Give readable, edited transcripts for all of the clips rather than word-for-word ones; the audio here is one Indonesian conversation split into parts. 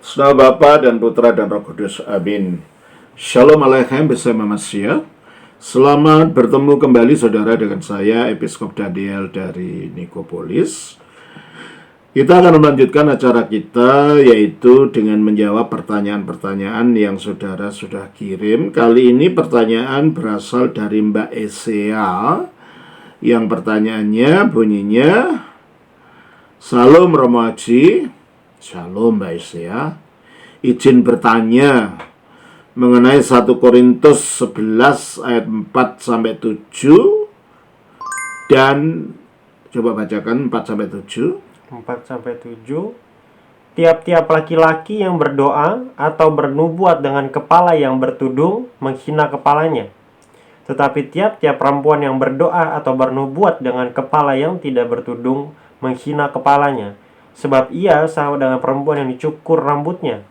Nama Bapa dan Putra dan Roh Kudus. Amin. Shalom Aleichem bersama Masya. Selamat bertemu kembali saudara dengan saya, Episkop Daniel dari Nikopolis. Kita akan melanjutkan acara kita, yaitu dengan menjawab pertanyaan-pertanyaan yang saudara sudah kirim. Kali ini pertanyaan berasal dari Mbak Esea, yang pertanyaannya bunyinya, Salam Romo Haji. Shalom Mbak Esea. Izin bertanya mengenai 1 Korintus 11 ayat 4-7 dan coba bacakan 4-7. 4-7. Tiap-tiap laki-laki yang berdoa atau bernubuat dengan kepala yang bertudung menghina kepalanya. Tetapi tiap-tiap perempuan yang berdoa atau bernubuat dengan kepala yang tidak bertudung menghina kepalanya. Sebab ia sama dengan perempuan yang dicukur rambutnya.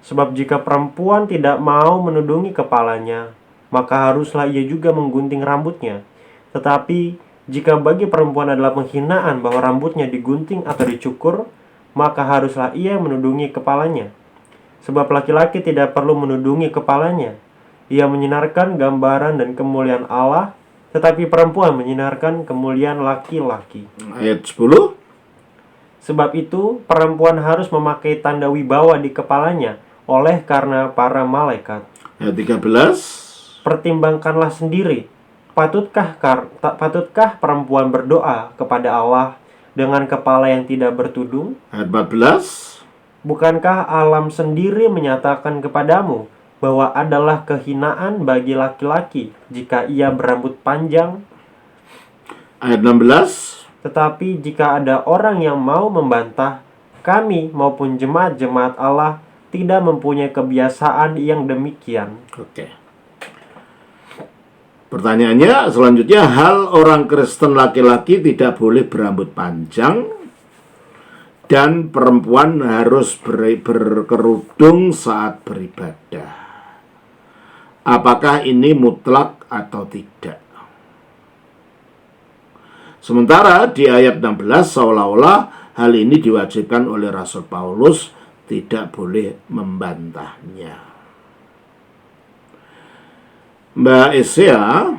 Sebab jika perempuan tidak mau menudungi kepalanya, maka haruslah ia juga menggunting rambutnya. Tetapi jika bagi perempuan adalah penghinaan bahwa rambutnya digunting atau dicukur, maka haruslah ia menudungi kepalanya. Sebab laki-laki tidak perlu menudungi kepalanya. Ia menyinarkan gambaran dan kemuliaan Allah, tetapi perempuan menyinarkan kemuliaan laki-laki. Ayat 10. Sebab itu, perempuan harus memakai tanda wibawa di kepalanya oleh karena para malaikat. Ayat 13. Pertimbangkanlah sendiri, patutkah perempuan berdoa kepada Allah dengan kepala yang tidak bertudung? Ayat 14. Bukankah alam sendiri menyatakan kepadamu bahwa adalah kehinaan bagi laki-laki jika ia berambut panjang? Ayat 16. Tetapi jika ada orang yang mau membantah, kami maupun jemaat-jemaat Allah tidak mempunyai kebiasaan yang demikian. Oke. Pertanyaannya selanjutnya, hal orang Kristen laki-laki tidak boleh berambut panjang dan perempuan harus berkerudung saat beribadah. Apakah ini mutlak atau tidak? Sementara di ayat 16 seolah-olah hal ini diwajibkan oleh Rasul Paulus, tidak boleh membantahnya. Mbak Esea,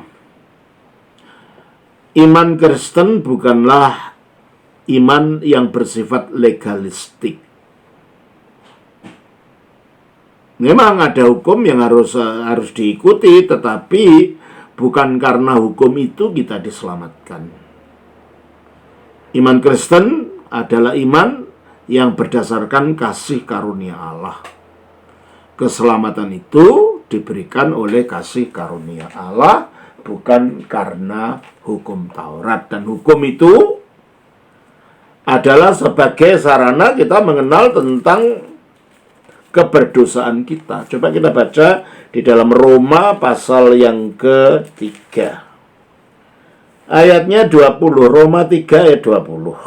iman Kristen bukanlah iman yang bersifat legalistik. Memang ada hukum yang harus diikuti, tetapi bukan karena hukum itu kita diselamatkan. Iman Kristen adalah iman yang berdasarkan kasih karunia Allah. Keselamatan itu diberikan oleh kasih karunia Allah, bukan karena hukum Taurat. Dan hukum itu adalah sebagai sarana kita mengenal tentang keberdosaan kita. Coba kita baca di dalam Roma pasal yang ketiga. Ayatnya 20, Roma 3 ayat 20.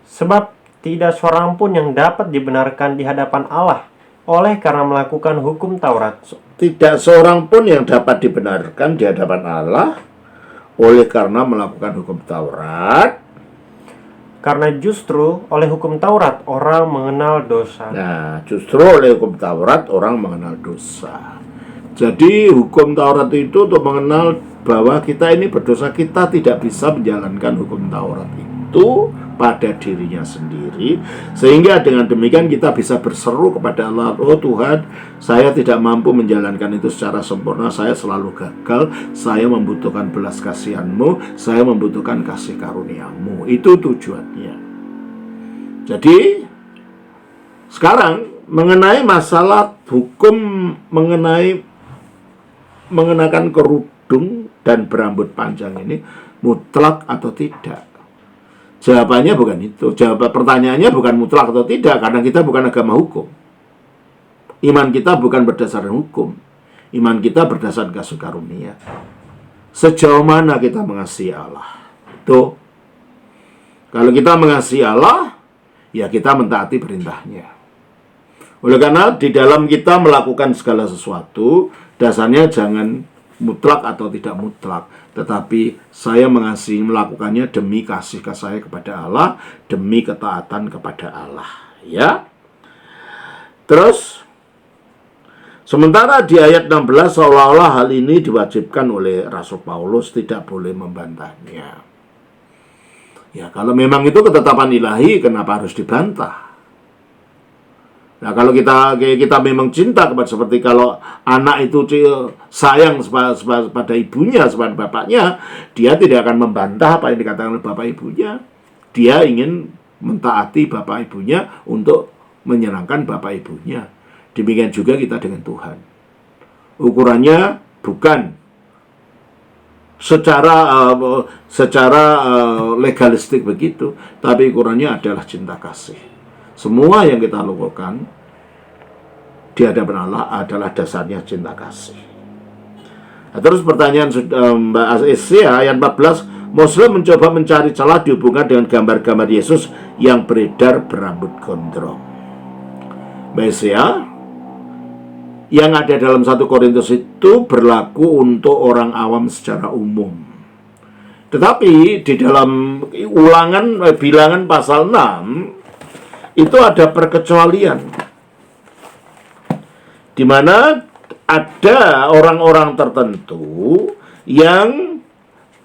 Sebab tidak seorang pun yang dapat dibenarkan di hadapan Allah oleh karena melakukan hukum Taurat. Tidak seorang pun yang dapat dibenarkan di hadapan Allah oleh karena melakukan hukum Taurat. Karena justru oleh hukum Taurat orang mengenal dosa. Nah, justru oleh hukum Taurat orang mengenal dosa. Jadi hukum Taurat itu untuk mengenal bahwa kita ini berdosa, kita tidak bisa menjalankan hukum Taurat itu pada dirinya sendiri, sehingga dengan demikian kita bisa berseru kepada Allah, oh Tuhan, saya tidak mampu menjalankan itu secara sempurna, saya selalu gagal, saya membutuhkan belas kasihan-Mu, saya membutuhkan kasih karunia-Mu. Itu tujuannya. Jadi sekarang mengenai masalah hukum mengenakan kerudung dan berambut panjang ini mutlak atau tidak? Jawabannya bukan itu. Pertanyaannya bukan mutlak atau tidak, karena kita bukan agama hukum. Iman kita bukan berdasarkan hukum. Iman kita berdasarkan kasih karunia. Sejauh mana kita mengasihi Allah? Itu. Kalau kita mengasihi Allah, ya kita mentaati perintahnya. Oleh karena di dalam kita melakukan segala sesuatu, dasarnya jangan mutlak atau tidak mutlak, tetapi saya mengasihi melakukannya demi kasih saya kepada Allah, demi ketaatan kepada Allah. Ya. Terus sementara di ayat 16 seolah-olah hal ini diwajibkan oleh Rasul Paulus, tidak boleh membantahnya. Ya, kalau memang itu ketetapan ilahi, kenapa harus dibantah? Nah, kalau kita memang cinta kepada, seperti kalau anak itu sayang pada ibunya, pada bapaknya, dia tidak akan membantah apa yang dikatakan oleh bapak ibunya. Dia ingin mentaati bapak ibunya untuk menyenangkan bapak ibunya. Demikian juga kita dengan Tuhan. Ukurannya bukan secara legalistik begitu, tapi ukurannya adalah cinta kasih. Semua yang kita lakukan di hadapan Allah adalah dasarnya cinta kasih. Nah, terus pertanyaan Mbak Asia ayat 14, Muslim mencoba mencari celah dihubungkan dengan gambar-gambar Yesus yang beredar berambut gondrong. Mbak Asia, yang ada dalam 1 Korintus itu berlaku untuk orang awam secara umum. Tetapi di dalam bilangan pasal 6 itu ada perkecualian, di mana ada orang-orang tertentu yang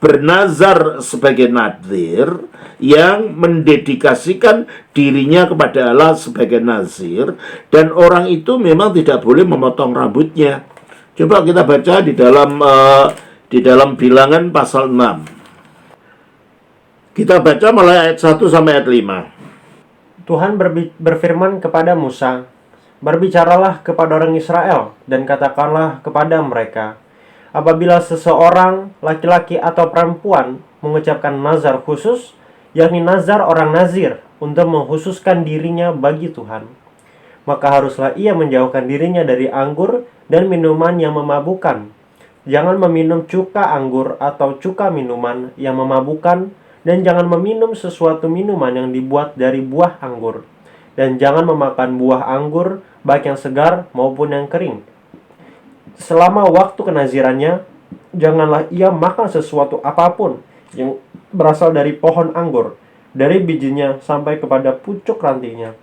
bernazar sebagai nazir, yang mendedikasikan dirinya kepada Allah sebagai nazir, dan orang itu memang tidak boleh memotong rambutnya. Coba kita baca di dalam bilangan pasal 6. Kita baca mulai ayat 1 sampai ayat 5. Tuhan berfirman kepada Musa, "Berbicaralah kepada orang Israel dan katakanlah kepada mereka, apabila seseorang laki-laki atau perempuan mengucapkan nazar khusus, yakni nazar orang nazir untuk mengkhususkan dirinya bagi Tuhan, maka haruslah ia menjauhkan dirinya dari anggur dan minuman yang memabukkan. Jangan meminum cuka anggur atau cuka minuman yang memabukkan, dan jangan meminum sesuatu minuman yang dibuat dari buah anggur, dan jangan memakan buah anggur baik yang segar maupun yang kering. Selama waktu kenazirannya, janganlah ia makan sesuatu apapun yang berasal dari pohon anggur, dari bijinya sampai kepada pucuk rantingnya.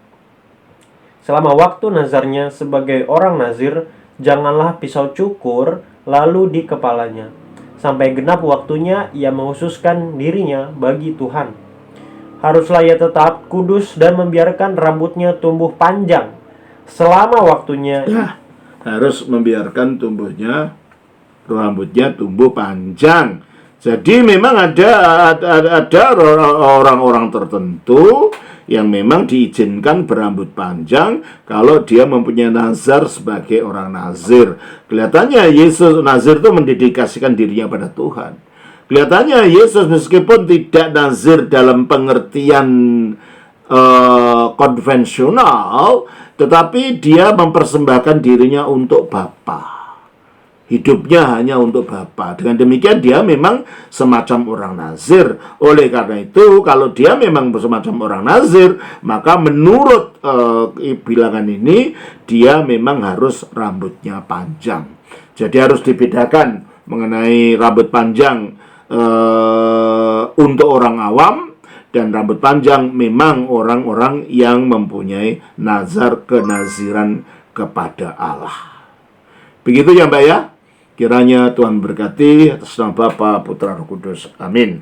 Selama waktu nazarnya sebagai orang nazir, janganlah pisau cukur lalu di kepalanya. Sampai genap waktunya ia menghususkan dirinya bagi Tuhan. Haruslah ia tetap kudus dan membiarkan rambutnya tumbuh panjang selama waktunya." Ya, harus membiarkan rambutnya tumbuh panjang. Jadi memang ada orang-orang tertentu yang memang diizinkan berambut panjang kalau dia mempunyai nazar sebagai orang nazir. Kelihatannya Yesus nazir itu mendedikasikan dirinya pada Tuhan. Kelihatannya Yesus meskipun tidak nazir dalam pengertian konvensional, tetapi dia mempersembahkan dirinya untuk Bapa. Hidupnya hanya untuk Bapa. Dengan demikian dia memang semacam orang nazir. Oleh karena itu, kalau dia memang semacam orang nazir, maka menurut bilangan ini, dia memang harus rambutnya panjang. Jadi harus dibedakan mengenai rambut panjang untuk orang awam, dan rambut panjang memang orang-orang yang mempunyai nazar kenaziran kepada Allah. Begitu ya Mbak ya. Kiranya Tuhan berkati atas nama Bapa, Putra, Roh Kudus. Amin.